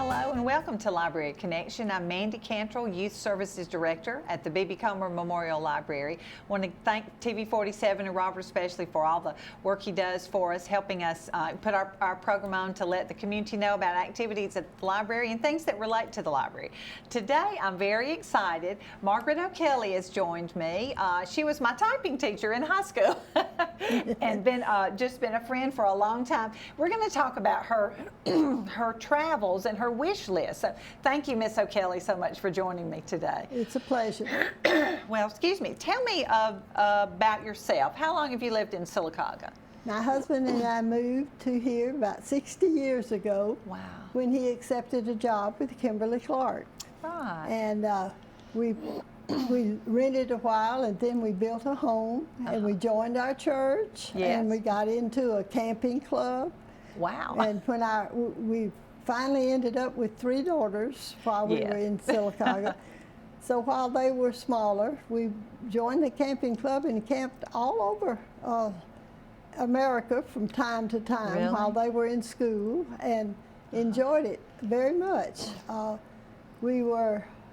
Hello and welcome to Library Connection. I'm Mandy Cantrell, Youth Services Director at the B.B. Comer Memorial Library. I want to thank TV47 and Robert especially for all the work he does for us, helping us put our program on to let the community know about activities at the library and things that relate to the library. Today I'm very excited. Margaret O'Kelley has joined me. She was my typing teacher in high school and just been a friend for a long time. We're going to talk about her her travels and her wish list. So thank you, Miss O'Kelley, so much for joining me today. It's a pleasure. Well, excuse me. Tell me about yourself. How long have you lived in Sylacauga? My husband and I moved to here about 60 years ago. Wow. When he accepted a job with Kimberly-Clark. Right. And we rented a while, and then we built a home, and we joined our church, Yes. and we got into a camping club. Wow. And when we finally ended up with 3 daughters while we Yes. were in Sylacauga. So while they were smaller, we joined the camping club and camped all over America from time to time. Really? While they were in school, and enjoyed it very much.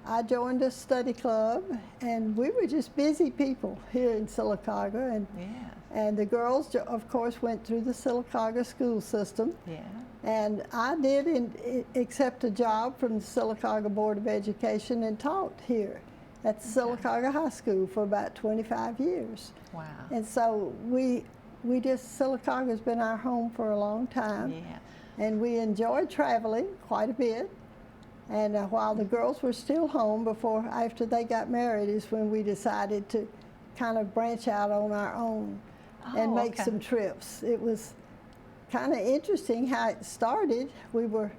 I joined a study club, and we were just busy people here in Sylacauga. And Yeah. and the girls, of course, went through the Sylacauga school system. Yeah. And I did accept a job from the Sylacauga Board of Education and taught here at the Sylacauga High School for about 25 years. Wow. And so Sylacauga's been our home for a long time. Yeah. And we enjoyed traveling quite a bit. And while the girls were still home, after they got married is when we decided to kind of branch out on our own and make some trips. It was kind of interesting how it started. We were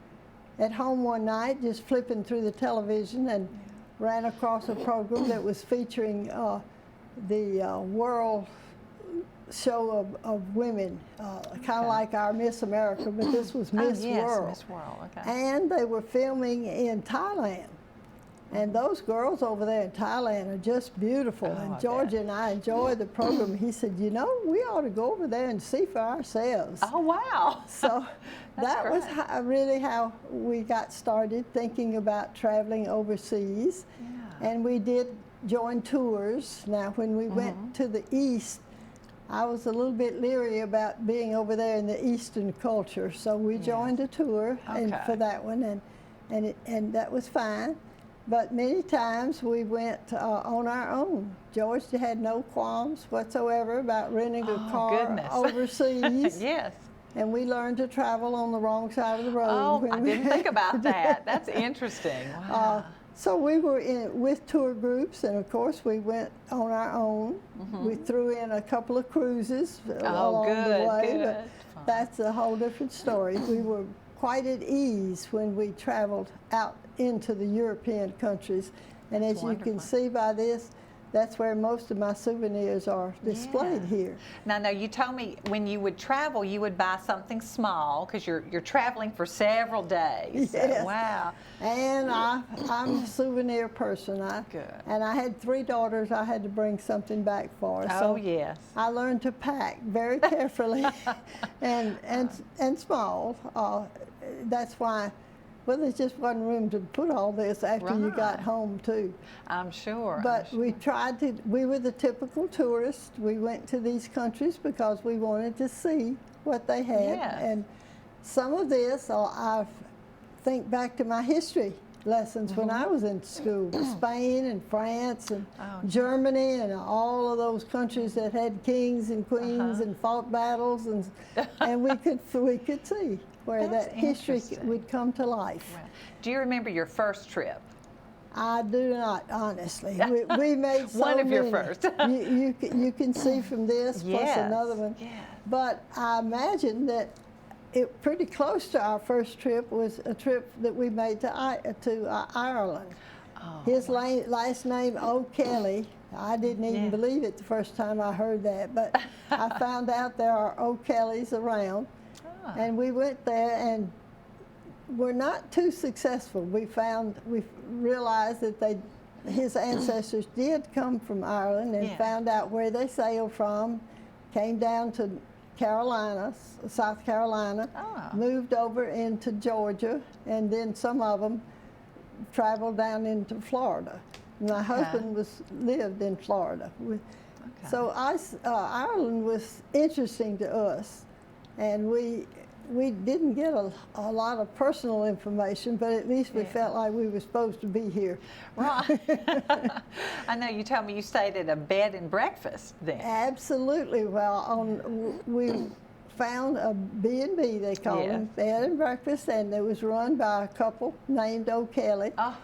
at home one night just flipping through the television and ran across a program that was featuring the world show of women, kind of like our Miss America, but this was Miss World. Miss World, okay. And they were filming in Thailand. And those girls over there in Thailand are just beautiful. And Georgia and I enjoyed the program. He said, you know, we ought to go over there and see for ourselves. Oh, wow. So that was really how we got started thinking about traveling overseas. Yeah. And we did join tours. Now, when we went to the East, I was a little bit leery about being over there in the Eastern culture. So we joined a tour for that one, and that was fine. But many times we went on our own. George had no qualms whatsoever about renting a car overseas. Yes. And we learned to travel on the wrong side of the road. Oh, I didn't think about that. That's interesting. Wow. So we were with tour groups, and of course we went on our own. We threw in a couple of cruises along the way. But that's a whole different story. We were quite at ease when we traveled out into the European countries. And as you can see by this, that's where most of my souvenirs are displayed here. Now, you told me when you would travel, you would buy something small because you're traveling for several days. Yes. So, wow. And I'm a souvenir person. Good. And I had 3 daughters I had to bring something back for. Oh, so yes. I learned to pack very carefully and small. That's why. Well, there just wasn't room to put all this after you got home, too. I'm sure. But we were the typical tourists. We went to these countries because we wanted to see what they had. Yes. And some of this, I think back to my history lessons when I was in school. Spain and France and Germany and all of those countries that had kings and queens and fought battles, and we could see where that history would come to life. Wow. Do you remember your first trip? I do not, honestly. We made so one of many. your first. you can see from this plus another one. Yes. But I imagine that pretty close to our first trip was a trip that we made to Ireland. Oh, His last name, O'Kelley. I didn't even believe it the first time I heard that, but I found out there are O'Kelleys around. And we went there and were not too successful. We realized that his ancestors did come from Ireland, and found out where they sailed from, came down to South Carolina, moved over into Georgia, and then some of them traveled down into Florida. My husband lived in Florida. So Ireland was interesting to us, and we didn't get a lot of personal information, but at least we felt like we were supposed to be here. Right. I know you told me you stayed at a bed and breakfast then. Absolutely. Well, we found a B&B, they call them, bed and breakfast, and it was run by a couple named O'Kelley. Oh.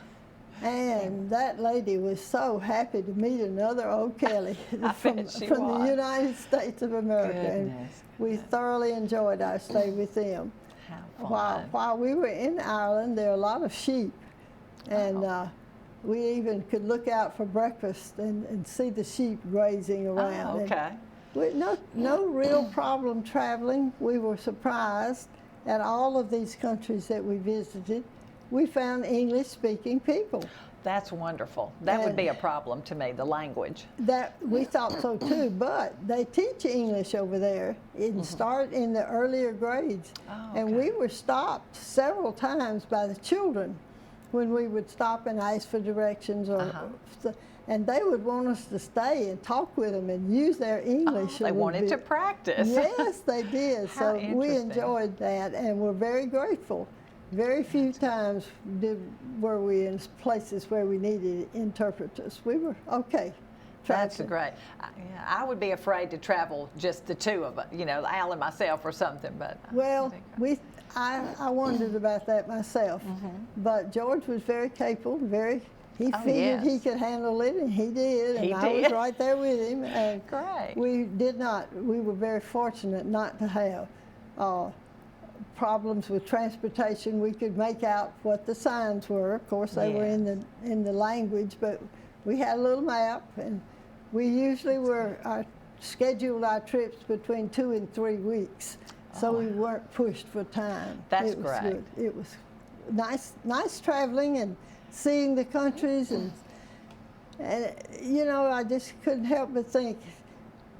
And that lady was so happy to meet another O'Kelley from the United States of America. Goodness. And we thoroughly enjoyed our stay with them. How fun. While we were in Ireland, there are a lot of sheep, and we even could look out for breakfast and see the sheep grazing around. Oh, okay. With no real problem traveling. We were surprised at all of these countries that we visited. We found English-speaking people. That's wonderful. That would be a problem to me, the language. That we thought so too, but they teach English over there. It start in the earlier grades. Oh, and we were stopped several times by the children when we would stop and ask for directions, and they would want us to stay and talk with them and use their English. They wanted to practice. Yes, they did. How So we enjoyed that, and we're very grateful. Very few times were we in places where we needed interpreters. We were okay. That's great. I would be afraid to travel just the two of us, Al and myself or something. But well, I wondered about that myself. But George was very capable, he figured he could handle it, and he did, and I was right there with him. And great. We were very fortunate not to have problems with transportation. We could make out what the signs were. Of course, they were in the language, but we had a little map, and we usually scheduled our trips between 2 and 3 weeks, so we weren't pushed for time. That's great. Good. It was nice traveling and seeing the countries, and I just couldn't help but think.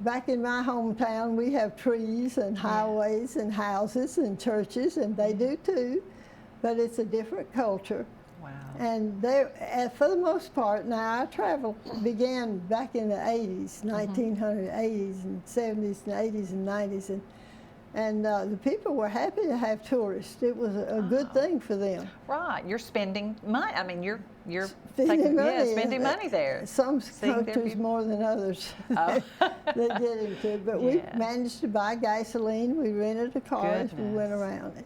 Back in my hometown, we have trees and highways and houses and churches, and they do too, but it's a different culture. Wow. And for the most part, now our travel began back in the 80s, 1980s and 70s and 80s and 90s, and the people were happy to have tourists. It was a good thing for them. Right. You're spending money. I mean, you're spending money there. Some countries more than others that get into it. But we managed to buy gasoline. We rented a car as we went around. It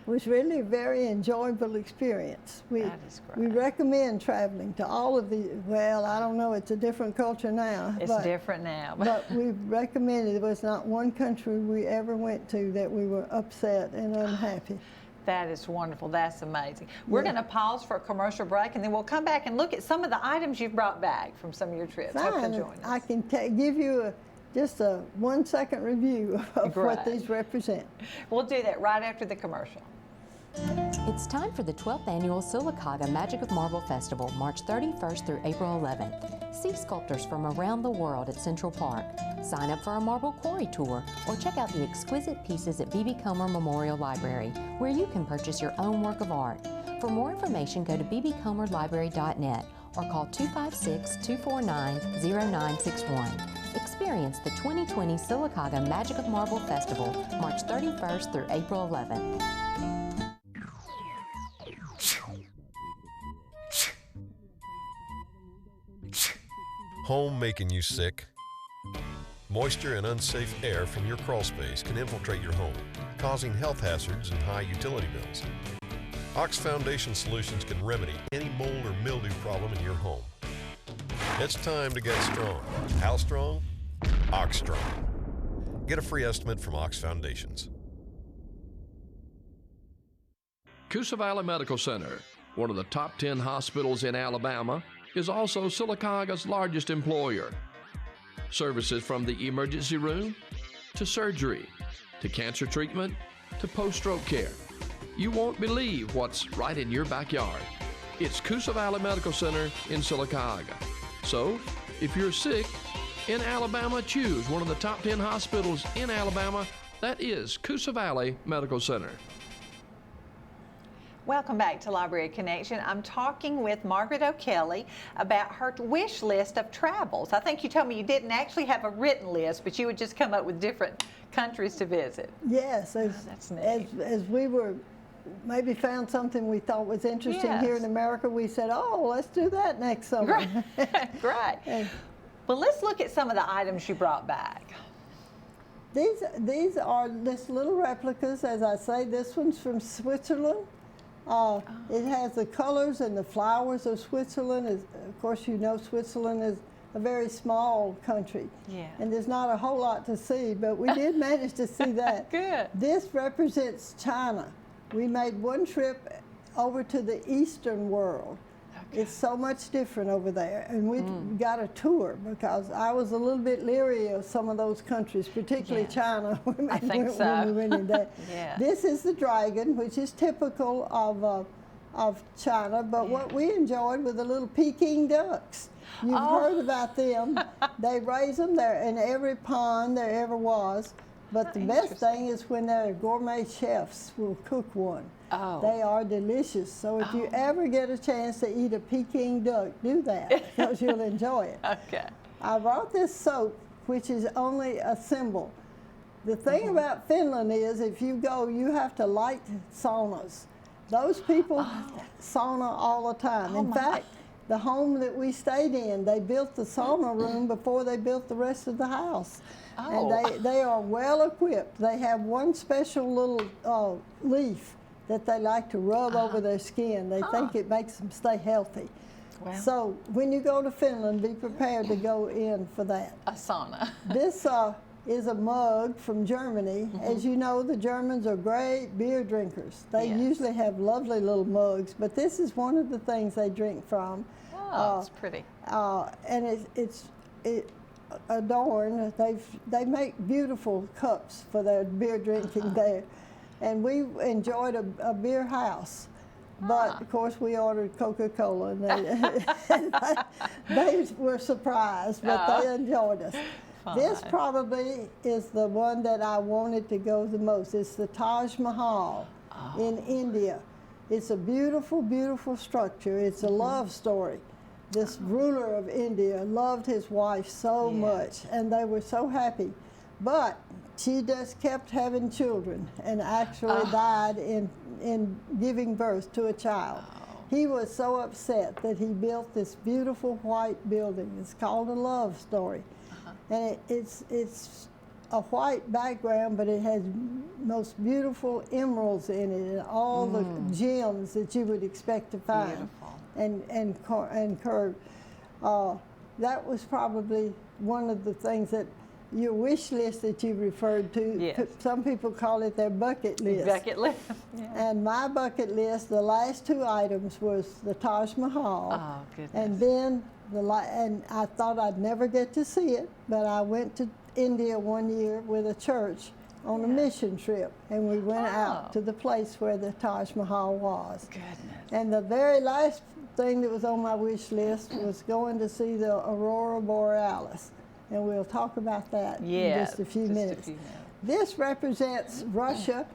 was really a very enjoyable experience. That is great. We recommend traveling to all of the, well, I don't know, it's a different culture now. It's different now. But we recommended, there was not one country we ever went to that we were upset and unhappy. That is wonderful. That's amazing. We're going to pause for a commercial break, and then we'll come back and look at some of the items you've brought back from some of your trips. Fine. Hope you'll join us. I can give you just a 1-second review of what these represent. We'll do that right after the commercial. It's time for the 12th Annual Sylacauga Magic of Marble Festival, March 31st through April 11th. See sculptors from around the world at Central Park. Sign up for a marble quarry tour or check out the exquisite pieces at B.B. Comer Memorial Library, where you can purchase your own work of art. For more information, go to bbcomerlibrary.net or call 256-249-0961. Experience the 2020 Sylacauga Magic of Marble Festival, March 31st through April 11th. Home making you sick? Moisture and unsafe air from your crawl space can infiltrate your home, causing health hazards and high utility bills. Ox Foundation Solutions can remedy any mold or mildew problem in your home. It's time to get strong. How strong? Ox Strong. Get a free estimate from Ox Foundations. Coosa Valley Medical Center, one of the top 10 hospitals in Alabama, is also Sylacauga's largest employer. Services from the emergency room to surgery to cancer treatment to post-stroke care. You won't believe what's right in your backyard. It's Coosa Valley Medical Center in Sylacauga. So, if you're sick, in Alabama, choose one of the top 10 hospitals in Alabama. That is Coosa Valley Medical Center. Welcome back to Library Connection. I'm talking with Margaret O'Kelley about her wish list of travels. I think you told me you didn't actually have a written list, but you would just come up with different countries to visit. Yes, That's neat. as we were maybe found something we thought was interesting here in America, we said, oh, let's do that next summer. Right. Well, let's look at some of the items you brought back. These are just little replicas, as I say. This one's from Switzerland. It has the colors and the flowers of Switzerland. Of course, you know Switzerland is a very small country. Yeah. And there's not a whole lot to see, but we did manage to see that. Good. This represents China. We made one trip over to the Eastern world. Okay. It's so much different over there. And we got a tour because I was a little bit leery of some of those countries, particularly China. I think so. When we went in there. Yeah. This is the dragon, which is typical of China, but what we enjoyed were the little Peking ducks. You've heard about them. They raise them there in every pond there ever was. But the best thing is when their gourmet chefs will cook one. They are delicious. So if you ever get a chance to eat a Peking duck, do that because you'll enjoy it. Okay. I brought this soap, which is only a symbol. The thing about Finland is if you go, you have to light saunas. Those people sauna all the time. In fact, the home that we stayed in, they built the sauna room before they built the rest of the house. And they are well equipped. They have one special little leaf that they like to rub over their skin. They think it makes them stay healthy. Wow. So when you go to Finland, be prepared to go in for that. A sauna. This is a mug from Germany. As you know, the Germans are great beer drinkers. They usually have lovely little mugs, but this is one of the things they drink from. Oh, it's pretty. And it's adorned. They make beautiful cups for their beer drinking there. And we enjoyed a beer house. But of course we ordered Coca-Cola and they were surprised, but they enjoyed us. This probably is the one that I wanted to go the most. It's the Taj Mahal in India. It's a beautiful, beautiful structure. It's a love story. This ruler of India loved his wife so much, and they were so happy. But she just kept having children and actually died in giving birth to a child. He was so upset that he built this beautiful white building. It's called a love story. And it's a white background, but it has most beautiful emeralds in it and all the gems that you would expect to find. Beautiful. And curved. That was probably one of the things that your wish list that you referred to. Yes. Some people call it their bucket list. Bucket list. And my bucket list, the last two items was the Taj Mahal. Oh, goodness. And then and I thought I'd never get to see it, but I went to India one year with a church on a mission trip, and we went out to the place where the Taj Mahal was. Goodness. And the very last thing that was on my wish list was going to see the Aurora Borealis, and we'll talk about that in just a few minutes. This represents Russia,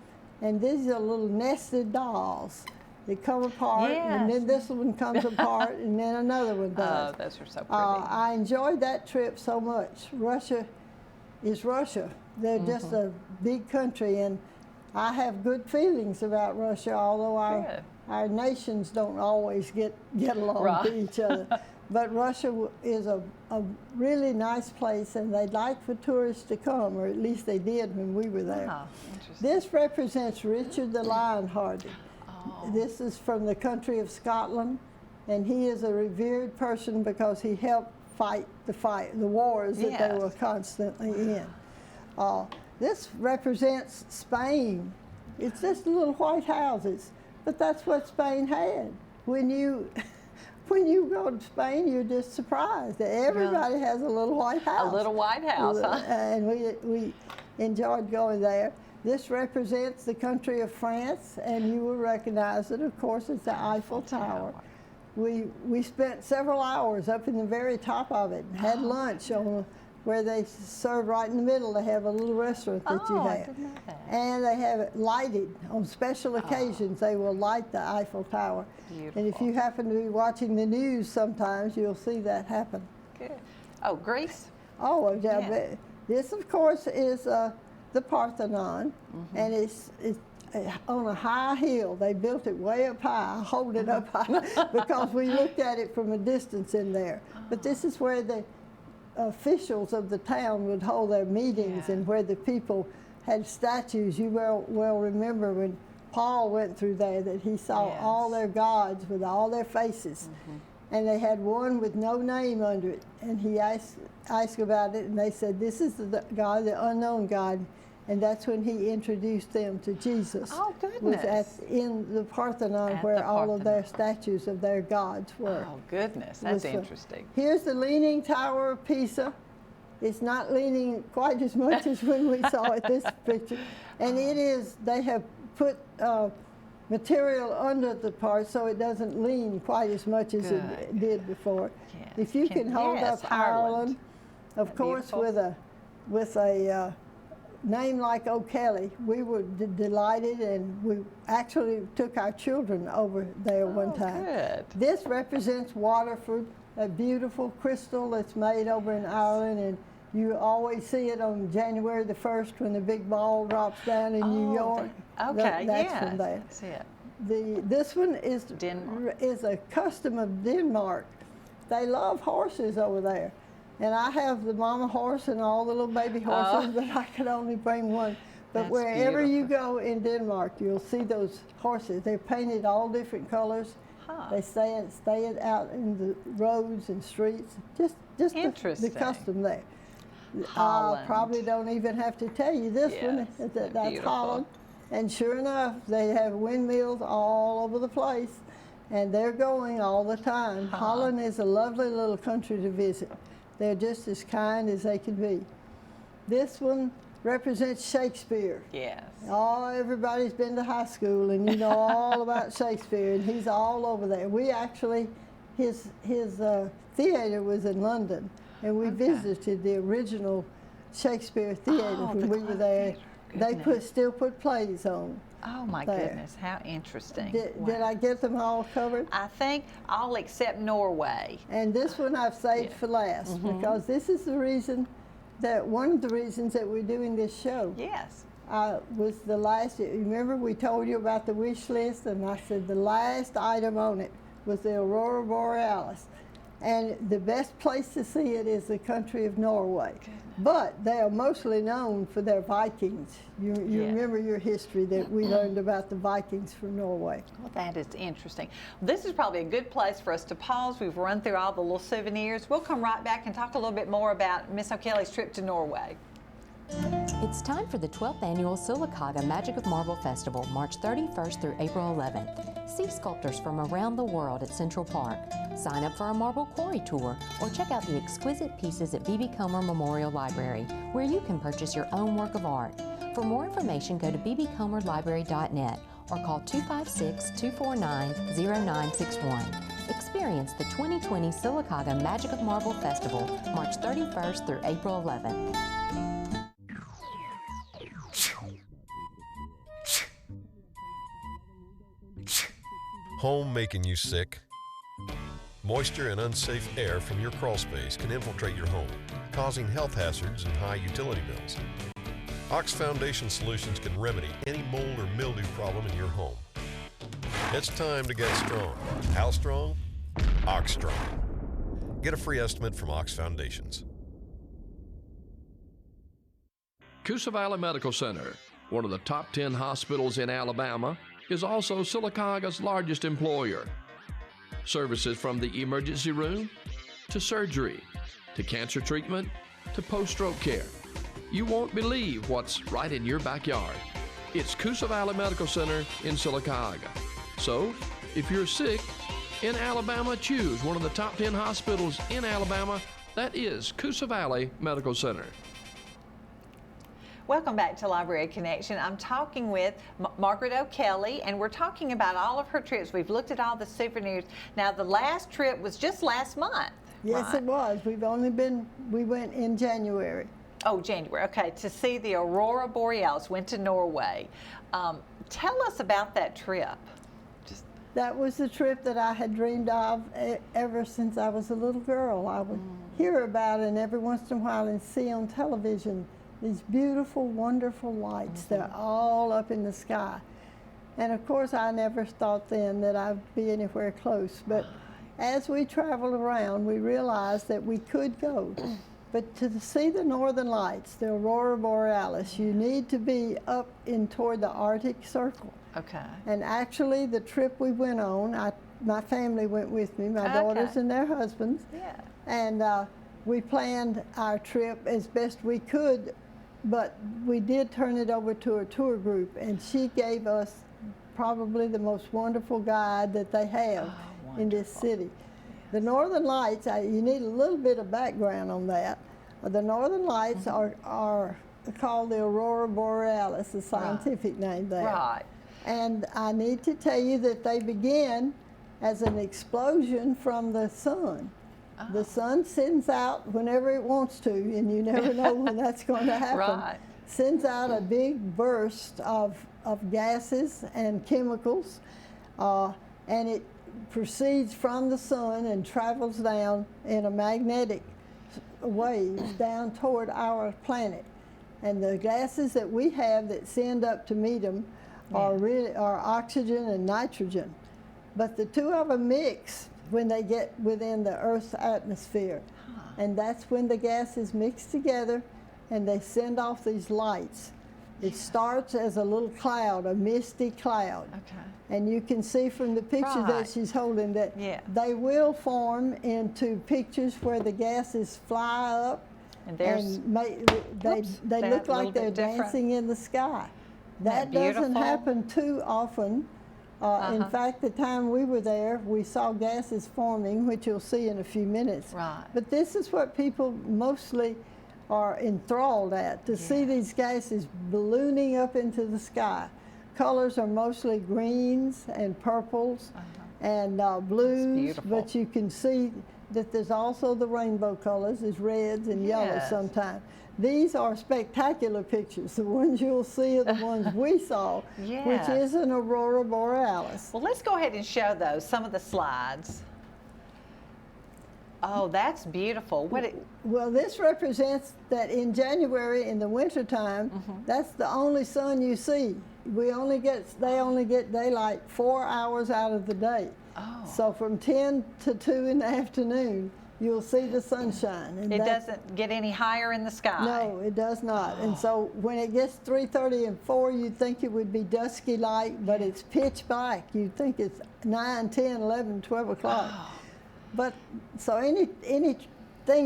and these are little nested dolls. They come apart, and then this one comes apart, and then another one does. Oh, those are so pretty. I enjoyed that trip so much. Russia is Russia. They're just a big country, and I have good feelings about Russia, although our nations don't always get along to each other. But Russia is a really nice place, and they'd like for tourists to come, or at least they did when we were there. Wow, interesting. This represents Richard the Lionhearted. This is from the country of Scotland, and he is a revered person because he helped fight the wars that they were constantly in. This represents Spain. It's just little white houses, but that's what Spain had. When you go to Spain, you're just surprised that everybody has a little white house. A little white house, huh? And we enjoyed going there. This represents the country of France, and you will recognize it, of course, it's the Eiffel Tower. We spent several hours up in the very top of it and had lunch where they serve right in the middle. They have a little restaurant that you Oh, I have. didn't know that. And they have it lighted. On special occasions, they will light the Eiffel Tower. Beautiful. And if you happen to be watching the news sometimes, you'll see that happen. Good. Oh, Greece? Oh, yeah. Yeah. But this, of course, is the Parthenon, and it's on a high hill. They built it way up high. I hold it up high because we looked at it from a distance in there. But this is where the officials of the town would hold their meetings, and where the people had statues. You well remember when Paul went through there that he saw all their gods with all their faces. And they had one with no name under it. And he asked about it, and they said, this is the God, the unknown God. And that's when he introduced them to Jesus. Oh, Was goodness. in the Parthenon, At where the all of their Parthenon. statues of their gods were. Oh, goodness. That's Was, interesting. Here's the Leaning Tower of Pisa. It's not leaning quite as much as when we saw it this picture. And it is, they have put material under the part so it doesn't lean quite as much as it did before. Yes. If you can hold yes, up Ireland, of Isn't that course, beautiful? with a name like O'Kelley, we were delighted, and we actually took our children over there one time. Good. This represents Waterford, a beautiful crystal that's made over in Ireland, and you always see it on January the 1st when the big ball drops down in New York. Okay, That's yes, from there. that's it. This one is Denmark. is a custom of Denmark. They love horses over there. And I have the mama horse and all the little baby horses, but I could only bring one. But That's wherever you beautiful. go in Denmark, you'll see those horses. They're painted all different colors. Huh. They stay out in the roads and streets. Just the Interesting. custom there. I Holland. probably don't even have to tell you this one. Yes, That's beautiful. Holland. And sure enough, they have windmills all over the place, and they're going all the time. Holland is a lovely little country to visit. They're just as kind as they can be. This one represents Shakespeare. Yes. Oh, everybody's been to high school, and you know all about Shakespeare, and he's all over there. We actually, his theater was in London, and we visited the original Shakespeare theater when the we were Globe there. Theatre. They Goodness. still put plays on. Oh, my there. goodness. How interesting. Did Wow. I get them all covered? I think all except Norway. And this one I've saved for last, because this is the reason one of the reasons that we're doing this show. Yes. Was the last, remember we told you about the wish list, and I said the last item on it was the Aurora Borealis. And the best place to see it is the country of Norway. But they are mostly known for their Vikings. You remember your history that we learned about the Vikings from Norway. Well, that is interesting. This is probably a good place for us to pause. We've run through all the little souvenirs. We'll come right back and talk a little bit more about Miss O'Kelley's trip to Norway. It's time for the 12th annual Sylacauga Magic of Marble Festival, March 31st through April 11th. See sculptors from around the world at Central Park. Sign up for a marble quarry tour or check out the exquisite pieces at B.B. Comer Memorial Library, where you can purchase your own work of art. For more information, go to bbcomerlibrary.net or call 256-249-0961. Experience the 2020 Sylacauga Magic of Marble Festival, March 31st through April 11th. Home making you sick? Moisture and unsafe air from your crawl space can infiltrate your home, causing health hazards and high utility bills. Ox Foundation Solutions can remedy any mold or mildew problem in your home. It's time to get strong. How strong? Ox Strong. Get a free estimate from Ox Foundations. Coosa Valley Medical Center, one of the top 10 hospitals in Alabama, is also Sylacauga's largest employer. Services from the emergency room to surgery to cancer treatment to post-stroke care. You won't believe what's right in your backyard. It's Coosa Valley Medical Center in Sylacauga. So, if you're sick in Alabama, choose one of the top 10 hospitals in Alabama. That is Coosa Valley Medical Center. Welcome back to Library Connection. I'm talking with Margaret O'Kelley, and we're talking about all of her trips. We've looked at all the souvenirs. Now, the last trip was just last month. Yes, Right. it was. We went in January. Oh, January. Okay, to see the Aurora Borealis, went to Norway. Tell us about that trip. Just That was the trip that I had dreamed of ever since I was a little girl. I would hear about it and every once in a while and see on television these beautiful, wonderful lights. They're all up in the sky. And of course, I never thought then that I'd be anywhere close. But as we traveled around, we realized that we could go. But to see the northern lights, the Aurora Borealis, you need to be up in toward the Arctic Circle. okay. And actually, the trip we went on, my family went with me, my daughters and their husbands. Yeah. And we planned our trip as best we could, but we did turn it over to a tour group, and she gave us probably the most wonderful guide that they have in this city. The Northern Lights, you need a little bit of background on that. The Northern Lights are called the Aurora Borealis, the scientific name there. Right. And I need to tell you that they begin as an explosion from the sun. The sun sends out whenever it wants to, and you never know when that's going to happen. Right. Sends out a big burst of gases and chemicals, and it proceeds from the sun and travels down in a magnetic wave down toward our planet. And the gases that we have that send up to meet them are oxygen and nitrogen. But the two of them mix when they get within the Earth's atmosphere. And that's when the gases mix together and they send off these lights. It starts as a little cloud, a misty cloud. Okay. And you can see from the picture Right. that she's holding that Yeah. they will form into pictures where the gases fly up And there's and they Whoops, they that look little like they're bit different. dancing in the sky. That that doesn't beautiful? happen too often. In fact, the time we were there, we saw gases forming, which you'll see in a few minutes. Right. But this is what people mostly are enthralled at, to see these gases ballooning up into the sky. Colors are mostly greens and purples and blues, beautiful. but you can see that there's also the rainbow colors, there's reds and yellows Yes. sometimes. These are spectacular pictures. The ones you'll see are the ones we saw, which Yes. is an Aurora Borealis. Well, let's go ahead and show those, some of the slides. Oh, that's beautiful. Well, this represents that in January, in the wintertime, that's the only sun you see. They only get daylight 4 hours out of the day. Oh. So from 10 to 2 in the afternoon, you'll see the sunshine. And It doesn't get any higher in the sky. No, it does not. And so when it gets 3:30 and 4, you'd think it would be dusky light, but it's pitch black. You'd think it's 9, 10, 11, 12 o'clock. But so anything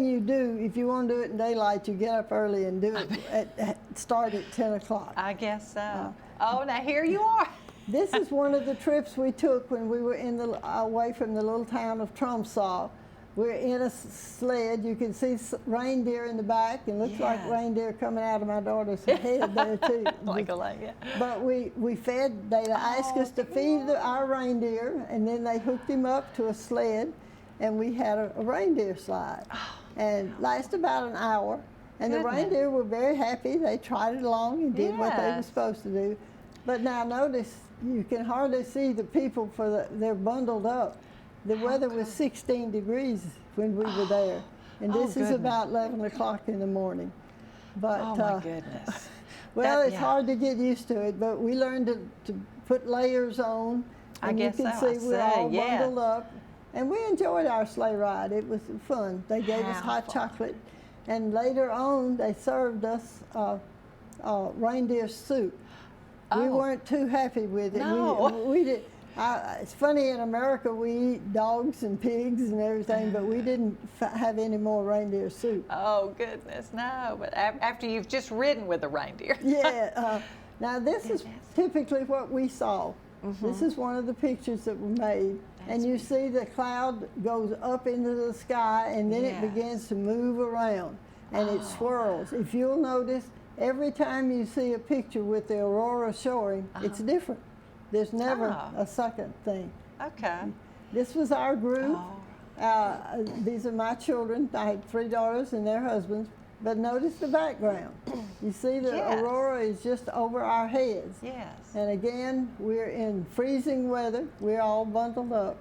you do, if you want to do it in daylight, you get up early and do it. Start at 10 o'clock. I guess so. Oh, now here you are. This is one of the trips we took when we were away from the little town of Tromsø. We're in a sled. You can see reindeer in the back, and looks like Yes. reindeer coming out of my daughter's head there too. Yeah. But we fed. They asked us to feed our reindeer, and then they hooked him up to a sled, and we had a reindeer slide, and lasted about an hour. And the Goodness. reindeer were very happy. They trotted along and did what they were Yes. supposed to do. But now notice, you can hardly see the people they're bundled up. The weather was 16 degrees when we were there, and this is goodness. about 11 o'clock in the morning. But Oh, my goodness. well, That- it's hard to get used to it, but we learned to put layers on, I and guess you can so, I see we're all see, yeah. bundled up, and we enjoyed our sleigh ride. It was fun. They gave us How hot fun. chocolate, and later on they served us reindeer soup. We Oh. weren't too happy with it. No. We did. It's funny, in America we eat dogs and pigs and everything, but we didn't have any more reindeer soup. Oh, goodness, no. But after you've just ridden with the reindeer. Yeah. Now this is typically what we saw. This is one of the pictures that were made. And you see the cloud goes up into the sky, and then it Yes. begins to move around, and it swirls. If you'll notice, every time you see a picture with the aurora showing, it's different. There's never Oh. a second thing. Okay. This was our group, Oh. These are my children. I had 3 daughters and their husbands. But notice the background. You see the Yes. aurora is just over our heads. Yes. And again, we're in freezing weather. We're all bundled up.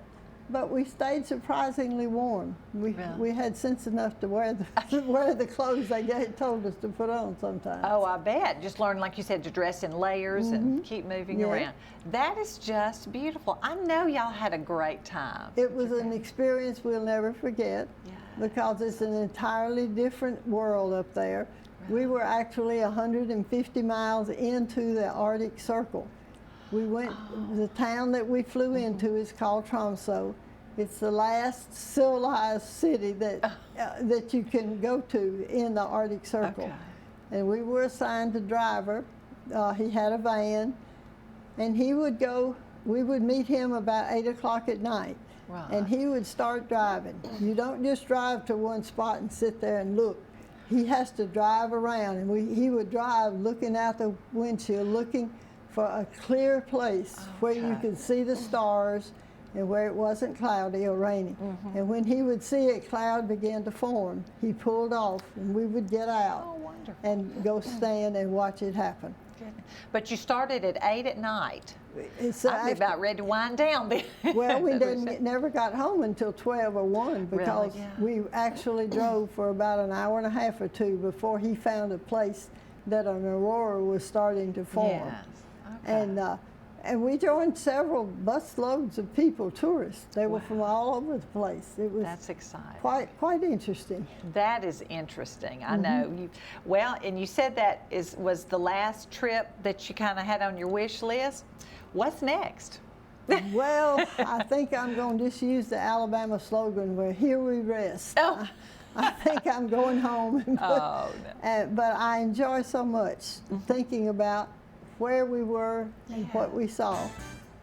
But we stayed surprisingly warm. We had sense enough to wear the clothes they told us to put on sometimes. Oh, I bet. Just learn, like you said, to dress in layers and keep moving Yeah. around. That is just beautiful. I know y'all had a great time. It was an experience we'll never forget because it's an entirely different world up there. We were actually 150 miles into the Arctic Circle. We went, the town that we flew into is called Tromsø. It's the last civilized city that you can go to in the Arctic Circle. Okay. And we were assigned a driver. He had a van, and he would go, we would meet him about 8 o'clock at night. Right. And he would start driving. You don't just drive to one spot and sit there and look. He has to drive around, and he would drive looking out the windshield, looking for a clear place where you could see the stars and where it wasn't cloudy or rainy. And when he would see a cloud begin to form, he pulled off and we would get out and go stand and watch it happen. But you started at 8 at night. It's I'd be about ready to wind down then. Well, we never got home until 12 or 1 because we actually drove for about an hour and a half or 2 before he found a place that an aurora was starting to form. Yes. Okay. And we joined several bus loads of people, tourists. They were from all over the place. It was That's exciting. quite interesting. That is interesting. I know you. Well, and you said that was the last trip that you kind of had on your wish list. What's next? Well, I think I'm going to just use the Alabama slogan, "Where here we rest." Oh. I think I'm going home. Oh, no. But I enjoy so much thinking about where we were and what we saw.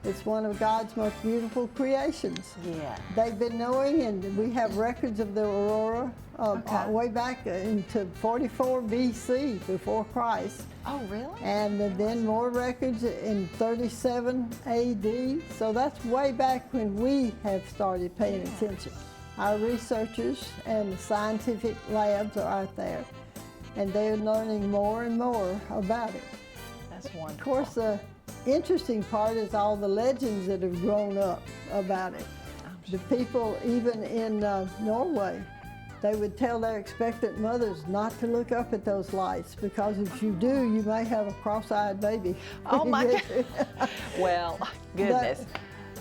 It's one of God's most beautiful creations. Yeah. They've been knowing, and we have records of the aurora way back into 44 BC, before Christ. Oh, really? And then more records in 37 AD. So that's way back when we have started paying attention. Our researchers and the scientific labs are out there, and they're learning more and more about it. That's wonderful. Of course, the interesting part is all the legends that have grown up about it. The people, even in Norway, they would tell their expectant mothers not to look up at those lights because if you do, you may have a cross-eyed baby. Oh my God. Well, goodness.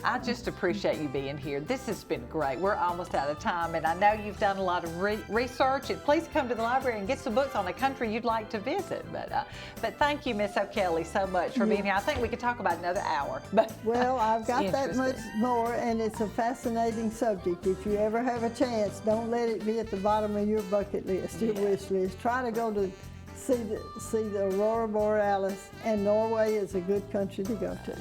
I just appreciate you being here. This has been great. We're almost out of time, and I know you've done a lot of research, and please come to the library and get some books on a country you'd like to visit. But thank you, Miss O'Kelley, so much for being here. I think we could talk about another hour. But well, I've got that much more, and it's a fascinating subject. If you ever have a chance, don't let it be at the bottom of your bucket list, your wish list. Try to go to see the Aurora Borealis, and Norway is a good country to go to.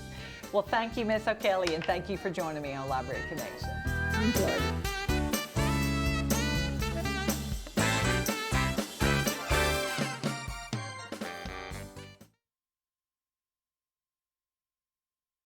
Well, thank you, Miss O'Kelley, and thank you for joining me on Library Connection. Enjoy it.